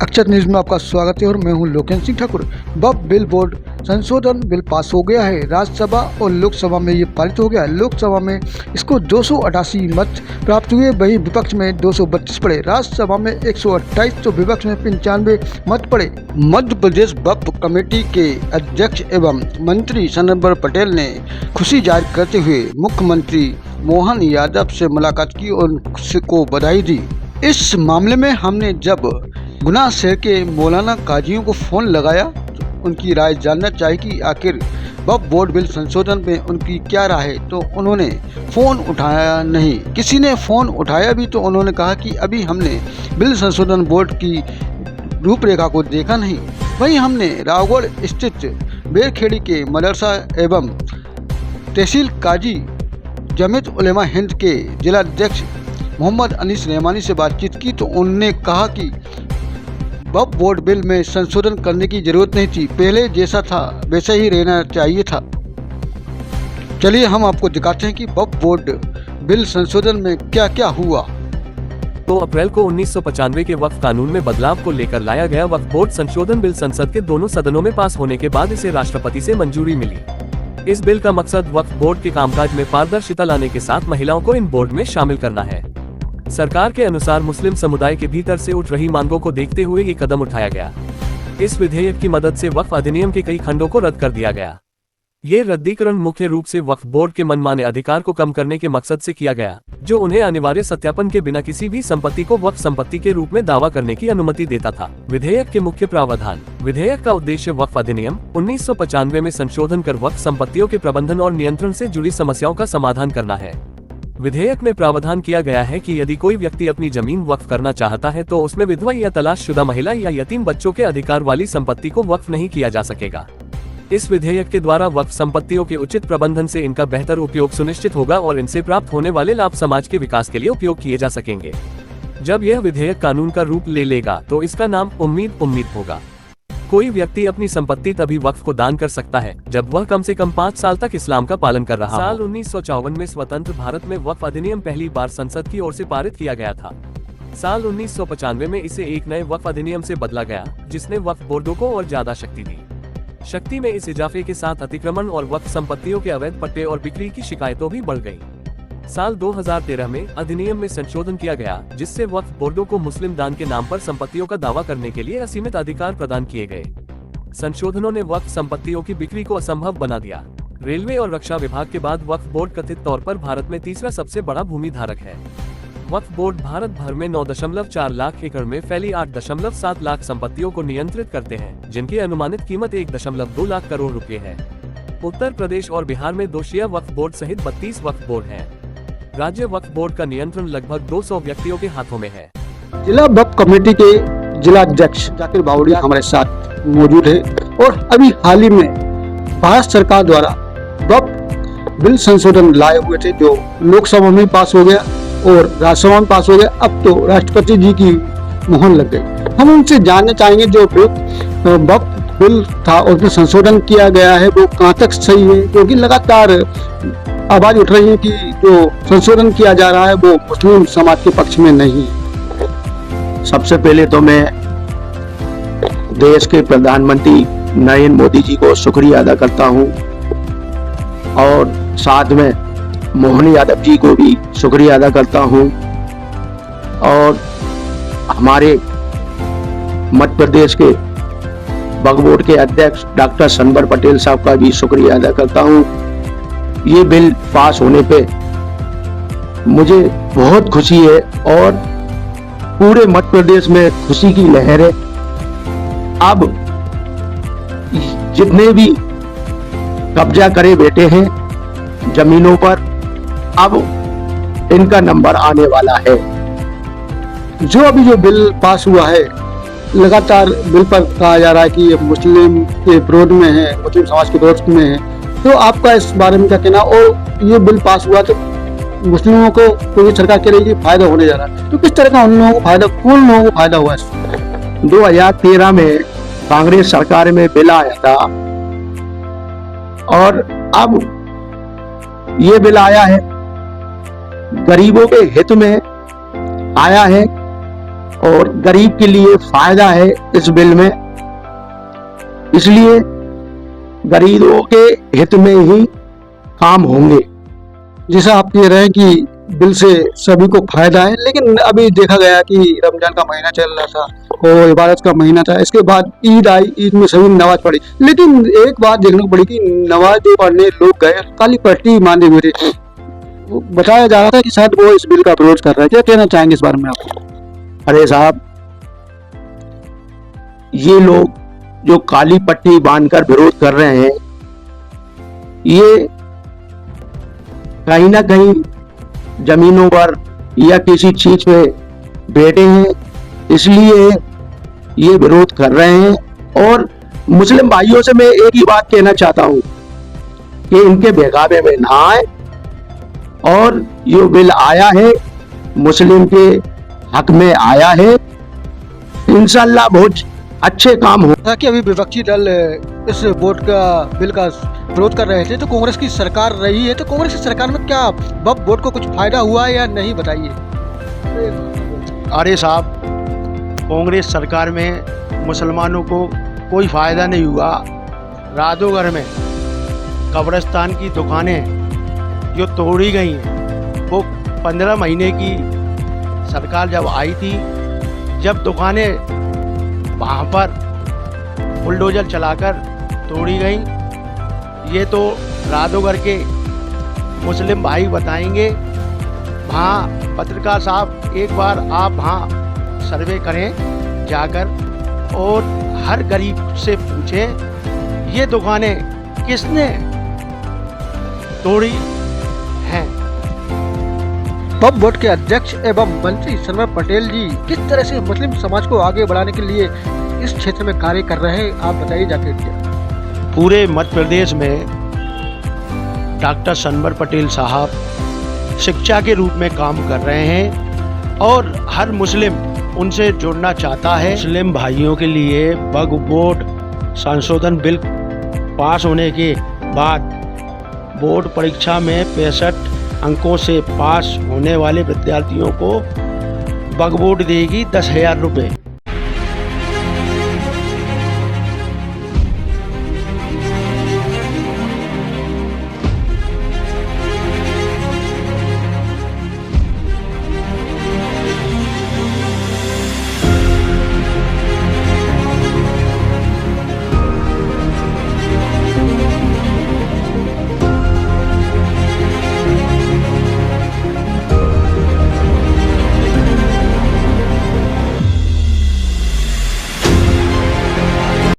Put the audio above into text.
अक्षर न्यूज में आपका स्वागत है और मैं हूं लोकेश सिंह ठाकुर। वक्फ बिल बोर्ड संशोधन बिल पास हो गया है। राज्यसभा और लोकसभा में ये पारित हो गया है। लोकसभा में इसको 288 मत प्राप्त हुए, वहीं विपक्ष में 232 पड़े। राज्यसभा में 128 तो विपक्ष में 95 मत पड़े। मध्य प्रदेश वक्फ कमेटी के अध्यक्ष एवं मंत्री सनबर पटेल ने खुशी जाहिर करते हुए मुख्यमंत्री मोहन यादव से मुलाकात की और उनको बधाई दी। इस मामले में हमने जब गुना शहर के मौलाना काजियों को फ़ोन लगाया तो उनकी राय जानना चाहिए कि आखिर वक्फ बोर्ड बिल संशोधन में उनकी क्या राय है, तो उन्होंने फ़ोन उठाया नहीं। किसी ने फ़ोन उठाया भी तो उन्होंने कहा कि अभी हमने बिल संशोधन बोर्ड की रूपरेखा को देखा नहीं। वहीं हमने रावगढ़ स्थित बेरखेड़ी के मदरसा एवं तहसील काजी जमीयत उलेमा हिंद के जिलाध्यक्ष मोहम्मद अनीस रहमानी से बातचीत की तो उन्होंने कहा कि वक्फ बोर्ड बिल में संशोधन करने की जरूरत नहीं थी, पहले जैसा था वैसा ही रहना चाहिए था। चलिए हम आपको दिखाते हैं कि वक्फ बोर्ड बिल संशोधन में क्या क्या हुआ। 2 अप्रैल को 1995 के वक्फ कानून में बदलाव को लेकर लाया गया वक्फ बोर्ड संशोधन बिल संसद के दोनों सदनों में पास होने के बाद इसे राष्ट्रपति से मंजूरी मिली। इस बिल का मकसद वक्फ बोर्ड के कामकाज में पारदर्शिता लाने के साथ महिलाओं को इन बोर्ड में शामिल करना है। सरकार के अनुसार मुस्लिम समुदाय के भीतर से उठ रही मांगों को देखते हुए ये कदम उठाया गया। इस विधेयक की मदद से वक्फ अधिनियम के कई खंडों को रद्द कर दिया गया। ये रद्दीकरण मुख्य रूप से वक्फ बोर्ड के मनमाने अधिकार को कम करने के मकसद से किया गया, जो उन्हें अनिवार्य सत्यापन के बिना किसी भी संपत्ति को वक्फ संपत्ति के रूप में दावा करने की अनुमति देता था। विधेयक के मुख्य प्रावधान। विधेयक का उद्देश्य वक्फ अधिनियम 1995 में संशोधन कर वक्फ संपत्तियों के प्रबंधन और नियंत्रण से जुड़ी समस्याओं का समाधान करना है। विधेयक में प्रावधान किया गया है कि यदि कोई व्यक्ति अपनी जमीन वक्फ करना चाहता है तो उसमें विधवा या तलाशशुदा महिला या यतीम बच्चों के अधिकार वाली संपत्ति को वक्फ नहीं किया जा सकेगा। इस विधेयक के द्वारा वक्फ संपत्तियों के उचित प्रबंधन से इनका बेहतर उपयोग सुनिश्चित होगा और इनसे प्राप्त होने वाले लाभ समाज के विकास के लिए उपयोग किए जा सकेंगे। जब यह विधेयक कानून का रूप ले लेगा तो इसका नाम उम्मीद होगा। कोई व्यक्ति अपनी संपत्ति तभी वक्फ को दान कर सकता है जब वह कम से कम 5 साल तक इस्लाम का पालन कर रहा हो। साल 1954 में स्वतंत्र भारत में वक्फ अधिनियम पहली बार संसद की ओर से पारित किया गया था। साल 1995 में इसे एक नए वक्फ अधिनियम से बदला गया, जिसने वक्फ बोर्डों को और ज्यादा शक्ति दी। शक्ति में इस इजाफे के साथ अतिक्रमण और वक्फ संपत्तियों के अवैध पट्टे और बिक्री की शिकायतों भी बढ़ गयी। साल 2013 में अधिनियम में संशोधन किया गया, जिससे वक्फ बोर्डों को मुस्लिम दान के नाम पर संपत्तियों का दावा करने के लिए असीमित अधिकार प्रदान किए गए। संशोधनों ने वक्फ संपत्तियों की बिक्री को असंभव बना दिया। रेलवे और रक्षा विभाग के बाद वक्फ बोर्ड कथित तौर पर भारत में तीसरा सबसे बड़ा भूमि धारक है। वक्फ बोर्ड भारत भर में 9.4 लाख एकड़ में फैली 8.7 लाख संपत्तियों को नियंत्रित करते हैं, जिनकी अनुमानित कीमत 1.2 लाख करोड़ रुपए है। उत्तर प्रदेश और बिहार में 2 शिया वक्फ बोर्ड सहित 32 वक्फ बोर्ड हैं। राज्य वक्फ बोर्ड का नियंत्रण लगभग 200 व्यक्तियों के हाथों में है। जिला वक्फ कमेटी के जिलाध्यक्ष जाकिर बावड़िया हमारे साथ मौजूद है और अभी हाल ही में भारत सरकार द्वारा वक्फ बिल संशोधन लाए हुए थे, जो लोकसभा में पास हो गया और राज्यसभा में पास हो गया। अब तो राष्ट्रपति जी की मुहर लग गई। हम उनसे जानना चाहेंगे जो वक्फ बिल था और उसमें संशोधन किया गया है वो कहाँ तक सही है, क्योंकि लगातार आवाज उठ रही है कि जो संशोधन किया जा रहा है वो मुस्लिम समाज के पक्ष में नहीं है। सबसे पहले तो मैं देश के प्रधानमंत्री नरेंद्र मोदी जी को शुक्रिया अदा करता हूं और साथ में मोहन यादव जी को भी शुक्रिया अदा करता हूं और हमारे मध्य प्रदेश के वक्फ बोर्ड के अध्यक्ष डॉक्टर सनबर पटेल साहब का भी शुक्रिया अदा करता हूं। ये बिल पास होने पे मुझे बहुत खुशी है और पूरे मध्य प्रदेश में खुशी की लहर है। अब जितने भी कब्जा करे बैठे हैं जमीनों पर, अब इनका नंबर आने वाला है। जो बिल पास हुआ है, लगातार बिल पर कहा जा रहा है कि ये मुस्लिम के विरोध में है, मुस्लिम समाज के विरोध में है, तो आपका इस बारे में क्या कहना? और ये बिल पास हुआ तो मुस्लिमों को कोई सरकार कह रही है कि फायदा होने जा रहा है, तो किस तरह का उन लोगों को फायदा, कौन लोगों को फायदा हुआ इससे? 2013 में कांग्रेस सरकार में बिल आया था और अब ये बिल आया है गरीबों के हित में आया है और गरीब के लिए फायदा है इस बिल में, इसलिए गरीबों के हित में ही काम होंगे। जैसा आप कह रहे हैं कि बिल से सभी को फायदा है, लेकिन अभी देखा गया कि रमजान का महीना चल रहा था और इबादत का महीना था, इसके बाद ईद आई, ईद में सभी नमाज पढ़ी, लेकिन एक बात देखने को पड़ी कि नमाज पढ़ने लोग गए काली पट्टी बांधे हुए थे। वो बताया जा रहा था कि शायद वो इस बिल का विरोध कर रहे हैं। क्या कहना चाहेंगे इस बारे में आप? अरे साहब, ये लोग जो काली पट्टी बांधकर विरोध कर रहे हैं, ये कहीं ना कहीं जमीनों पर या किसी चीज पे बैठे हैं, इसलिए ये विरोध कर रहे हैं। और मुस्लिम भाइयों से मैं एक ही बात कहना चाहता हूं कि इनके बहकावे में ना आए, और ये बिल आया है मुस्लिम के हक में आया है, इंशाल्लाह बहुत अच्छे काम हो। कि अभी विपक्षी दल इस वोट का बिल का विरोध कर रहे थे, तो कांग्रेस की सरकार रही है, तो कांग्रेस की सरकार में क्या बब वोट को कुछ फायदा हुआ है या नहीं, बताइए। अरे साहब, कांग्रेस सरकार में मुसलमानों को कोई फ़ायदा नहीं हुआ। राधोगर में कब्रिस्तान की दुकानें जो तोड़ी गई हैं, वो 15 महीने की सरकार जब आई थी, जब दुकानें वहाँ पर बुलडोजर चलाकर तोड़ी गई। ये तो राधोगर के मुस्लिम भाई बताएंगे। वहाँ पत्रकार साहब, एक बार आप वहाँ सर्वे करें जाकर, और हर गरीब से पूछें ये दुकानें किसने तोड़ी हैं। बब वोट के अध्यक्ष एवं मंत्री सनवर पटेल जी किस तरह से मुस्लिम समाज को आगे बढ़ाने के लिए इस क्षेत्र में कार्य कर रहे हैं, आप बताइए जाके। पूरे मध्य प्रदेश में डॉक्टर सनवर पटेल साहब शिक्षा के रूप में काम कर रहे हैं, और हर मुस्लिम उनसे जुड़ना चाहता है। मुस्लिम भाइयों के लिए वक्फ बोर्ड संशोधन बिल पास होने के बाद बोर्ड परीक्षा में 65 अंकों से पास होने वाले विद्यार्थियों को वक्फ बोर्ड देगी 10,000 रुपये।